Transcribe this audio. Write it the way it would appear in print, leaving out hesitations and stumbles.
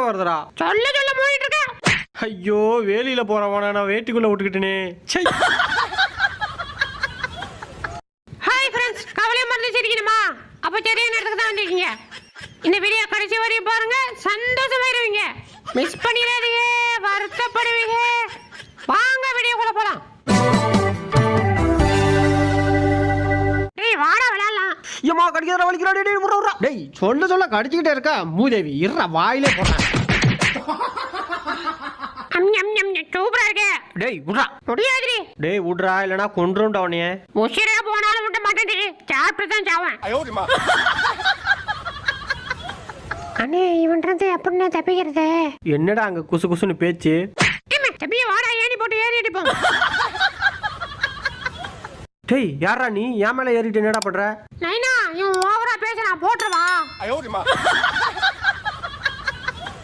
வருதுடா. சொல்ல சொல்ல மூடிட்டு இருக்க. ஐயோ வேலியில போறவன நான் வேட்டிக்குள்ள விட்டுக்கிட்டேனே. ஹாய் ஃப்ரெண்ட்ஸ், கவலையை மறந்து சிரிக்கணுமா? அப்ப சரியான இடத்துக்கு தான் வந்திருக்கீங்க. இந்த வீடியோ கடைசி வரையும் பாருங்க, சந்தோஷமாயிருவீங்க. மிஸ் பண்ணிடாதீங்க, வருத்தப்படுவீங்க. வாங்க வீடியோக்குள்ள போலாம். வாடா விளையாடலாம். ஏமா கடிக்கிறா வலிக்கிறா. டேய் முறறா. டேய் சொல்ல கடிச்சிட்டே இருக்கா மூதேவி. இருடா வாயிலே போறேன். சூப்பரா இருக்கு. டேய் விட்றா. முடியாதுடி. டேய் விட்றா இல்லனா கொன்றுண்டா உன்னைய. உசிரே போனாலும் விட மாட்டேன்டி. சாப்பிட்டு தான் சாவேன். அண்ணே இவன்றது எப்படின்னா தப்பிக்கிறது? என்னடா அங்க குசு குசுன்னு பேச்சு? தப்பிய வாடா, ஏணி போட்டு ஏறி அடிப்போம். டேய் யாரா நீ? என் மேல ஏறிட்டு என்னடா பண்ற? நைனா இவன் ஓவரா பேசுறான், போட்டுறவா.